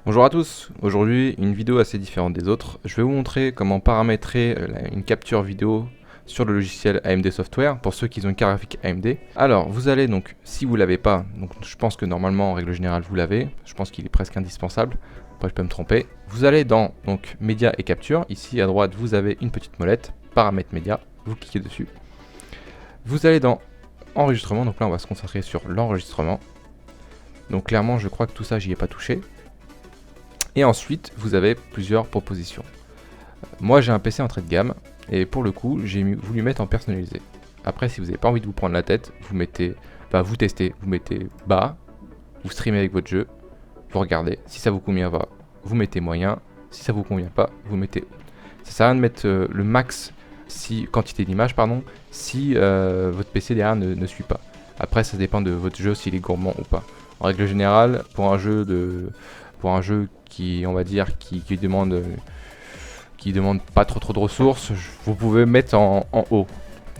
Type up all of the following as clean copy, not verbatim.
Bonjour à tous, aujourd'hui une vidéo assez différente des autres. Je vais vous montrer comment paramétrer une capture vidéo sur le logiciel AMD Software pour ceux qui ont une carte graphique AMD. Alors vous allez donc, si vous l'avez pas, donc je pense que normalement en règle générale vous l'avez, je pense qu'il est presque indispensable, après je peux me tromper. Vous allez dans donc média et capture, ici à droite vous avez une petite molette, paramètres média, vous cliquez dessus. Vous allez dans enregistrement, donc là on va se concentrer sur l'enregistrement. Donc clairement je crois que tout ça j'y ai pas touché. Et ensuite, vous avez plusieurs propositions. Moi, j'ai un PC entrée de gamme, et pour le coup, j'ai voulu mettre en personnalisé. Après, si vous n'avez pas envie de vous prendre la tête, vous mettez, vous testez, vous mettez bas, vous streamez avec votre jeu, vous regardez. Si ça vous convient pas, vous mettez moyen. Si ça vous convient pas, vous mettez haut. Ça sert à rien de mettre le max quantité d'images, pardon, si votre PC derrière ne suit pas. Après, ça dépend de votre jeu s'il est gourmand ou pas. En règle générale, pour un jeu qui, on va dire, qui demande pas trop de ressources, vous pouvez mettre en haut.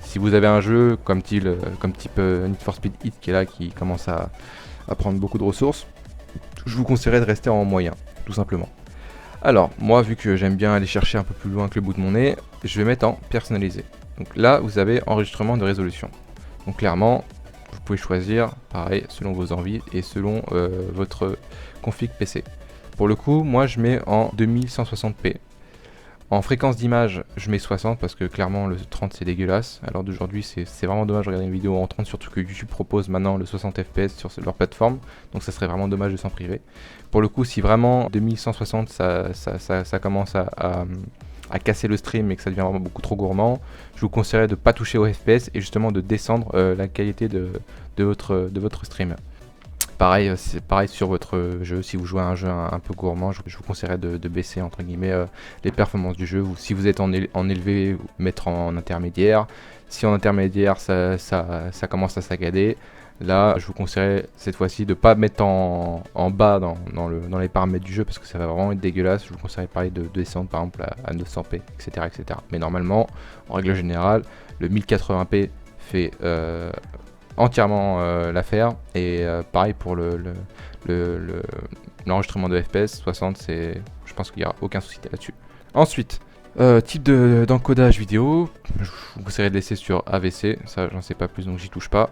Si vous avez un jeu comme type Need for Speed Heat qui est là, qui commence à prendre beaucoup de ressources, je vous conseillerais de rester en moyen, tout simplement. Alors, moi, vu que j'aime bien aller chercher un peu plus loin que le bout de mon nez, je vais mettre en personnalisé. Donc là, vous avez enregistrement de résolution. Donc clairement, vous pouvez choisir, pareil, selon vos envies et selon votre config PC. Pour le coup, moi je mets en 2160p. En fréquence d'image, je mets 60 parce que clairement le 30 c'est dégueulasse. Alors d'aujourd'hui, c'est vraiment dommage de regarder une vidéo en 30, surtout que YouTube propose maintenant le 60 fps sur leur plateforme. Donc ça serait vraiment dommage de s'en priver. Pour le coup, si vraiment 2160 ça commence à casser le stream et que ça devient vraiment beaucoup trop gourmand, je vous conseillerais de ne pas toucher au FPS et justement de descendre la qualité de votre stream. Pareil, c'est pareil sur votre jeu, si vous jouez à un jeu un peu gourmand, je vous conseillerais de baisser entre guillemets les performances du jeu, ou si vous êtes en élevé, mettre en intermédiaire. Si en intermédiaire ça commence à saccader, là je vous conseillerais cette fois-ci de ne pas mettre en bas dans les paramètres du jeu parce que ça va vraiment être dégueulasse. Je vous conseillerais pareil de descendre par exemple à 900p, etc. Mais normalement, en règle générale, le 1080p fait entièrement l'affaire, et pareil pour l'enregistrement de FPS 60, je pense qu'il n'y aura aucun souci là-dessus. Ensuite, type d'encodage vidéo, je vous conseillerais de laisser sur AVC, ça j'en sais pas plus donc j'y touche pas.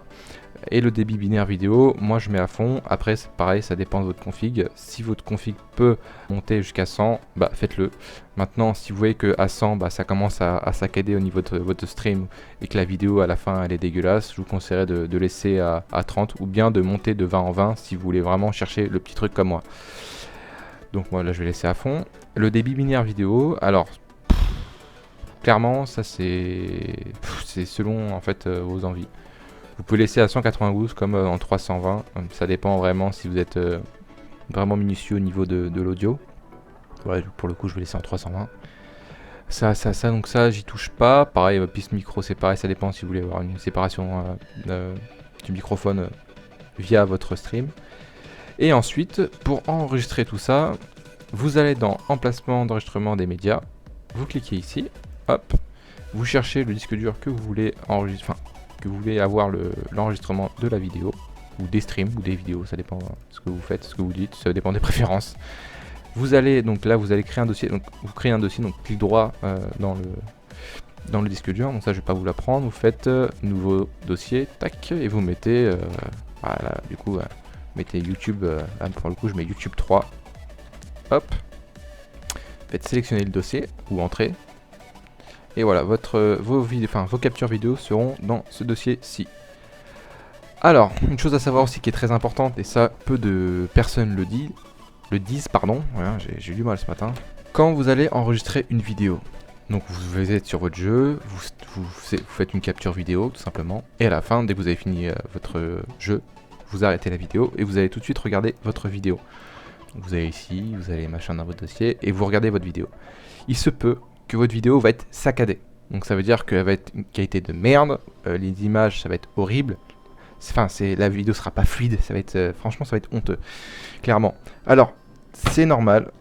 Et le débit binaire vidéo, moi je mets à fond. Après c'est pareil, ça dépend de votre config. Si votre config peut monter jusqu'à 100, faites-le. Maintenant, si vous voyez que à 100 ça commence à saccader au niveau de votre stream et que la vidéo à la fin elle est dégueulasse, je vous conseillerais de laisser à 30 ou bien de monter de 20 en 20 si vous voulez vraiment chercher le petit truc comme moi. Donc moi là je vais laisser à fond. Le débit binaire vidéo, alors clairement ça c'est selon en fait vos envies. Vous pouvez laisser à 192 comme en 320, ça dépend vraiment si vous êtes vraiment minutieux au niveau de l'audio. Ouais, pour le coup je vais laisser en 320. Donc ça j'y touche pas. Pareil, piste micro c'est pareil, ça dépend si vous voulez avoir une séparation du microphone via votre stream. Et ensuite, pour enregistrer tout ça, vous allez dans emplacement d'enregistrement des médias, vous cliquez ici, hop, vous cherchez le disque dur que vous voulez enregistrer, que vous voulez avoir l'enregistrement de la vidéo, ou des streams, ou des vidéos, ça dépend de ce que vous faites, ce que vous dites, ça dépend des préférences. Vous allez, donc là vous allez créer un dossier, donc vous créez un dossier, donc clic droit dans le disque dur, donc ça je vais pas vous l'apprendre, vous faites nouveau dossier, tac, et vous mettez, voilà, du coup, mettez YouTube, là pour le coup je mets YouTube 3, hop, faites sélectionner le dossier, ou entrer, et voilà, vos captures vidéo seront dans ce dossier-ci. Alors, une chose à savoir aussi qui est très importante, et ça peu de personnes le disent, pardon, voilà, j'ai eu du mal ce matin. Quand vous allez enregistrer une vidéo, donc vous êtes sur votre jeu, vous faites une capture vidéo tout simplement, et à la fin, dès que vous avez fini votre jeu, vous arrêtez la vidéo et vous allez tout de suite regarder votre vidéo. Donc vous allez ici, vous allez machin dans votre dossier et vous regardez votre vidéo. Il se peut que votre vidéo va être saccadée, donc ça veut dire qu'elle va être une qualité de merde, les images ça va être horrible. La vidéo sera pas fluide, ça va être franchement ça va être honteux, clairement. Alors c'est normal,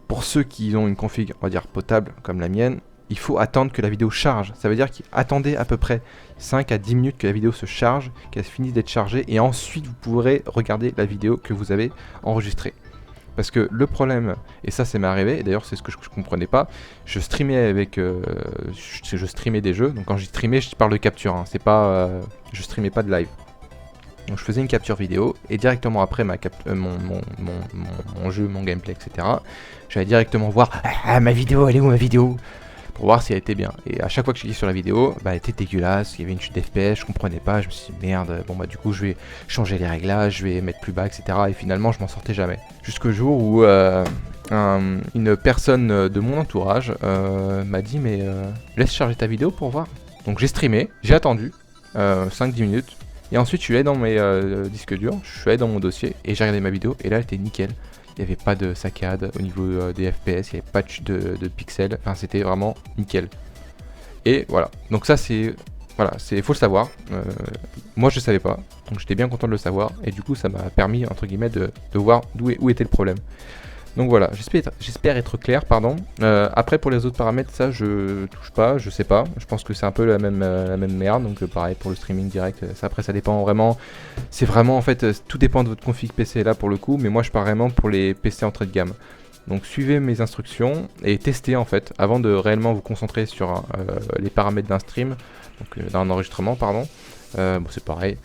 pour ceux qui ont une config on va dire potable comme la mienne, il faut attendre que la vidéo charge. Ça veut dire qu'attendez à peu près 5 à 10 minutes que la vidéo se charge, qu'elle finisse d'être chargée, et ensuite vous pourrez regarder la vidéo que vous avez enregistrée. Parce que le problème, et ça m'est arrivé, et d'ailleurs c'est ce que je comprenais pas, je streamais avec, je streamais des jeux, donc quand je streamais je parle de capture, hein, c'est pas, je streamais pas de live. Donc je faisais une capture vidéo, et directement après mon jeu, mon gameplay, etc., j'allais directement voir, ma vidéo, elle est où ma vidéo, pour voir si elle était bien. Et à chaque fois que je cliquais sur la vidéo, bah elle était dégueulasse, il y avait une chute d'FPS, je comprenais pas, je me suis dit merde, bon bah du coup je vais changer les réglages, je vais mettre plus bas, etc. Et finalement je m'en sortais jamais. Jusqu'au jour où une personne de mon entourage m'a dit mais laisse charger ta vidéo pour voir. Donc j'ai streamé, j'ai attendu 5-10 minutes, et ensuite je suis allé dans mes disques durs, je suis allé dans mon dossier et j'ai regardé ma vidéo et là elle était nickel. Il n'y avait pas de saccade au niveau des FPS, il n'y avait pas de chute de pixels, enfin c'était vraiment nickel. Et voilà, donc ça c'est, voilà, faut le savoir. Moi je savais pas, donc j'étais bien content de le savoir, et du coup ça m'a permis entre guillemets de voir où était le problème. Donc voilà, j'espère être clair, pardon. Après pour les autres paramètres, ça je touche pas, je sais pas. Je pense que c'est un peu la même merde, donc pareil pour le streaming direct. Ça, après ça dépend vraiment, c'est vraiment en fait, tout dépend de votre config PC là pour le coup, mais moi je pars vraiment pour les PC entrée de gamme. Donc suivez mes instructions et testez en fait, avant de réellement vous concentrer sur les paramètres d'un stream, donc d'un enregistrement pardon. Bon c'est pareil.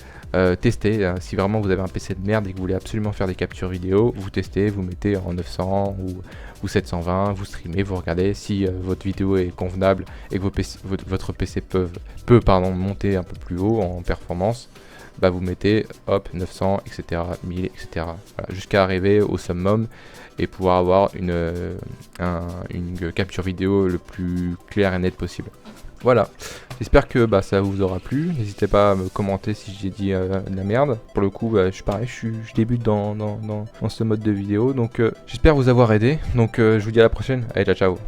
Testez, si vraiment vous avez un PC de merde et que vous voulez absolument faire des captures vidéo, vous testez, vous mettez en 900 ou 720, vous streamez, vous regardez si votre vidéo est convenable et que votre PC peut monter un peu plus haut en performance, bah vous mettez hop 900, etc., 1000, etc. Voilà, jusqu'à arriver au summum et pouvoir avoir une capture vidéo le plus claire et nette possible. Voilà, j'espère que ça vous aura plu. N'hésitez pas à me commenter si j'ai dit de la merde. Pour le coup, je suis pareil, je débute dans ce mode de vidéo. Donc j'espère vous avoir aidé. Donc je vous dis à la prochaine. Allez, ciao ciao.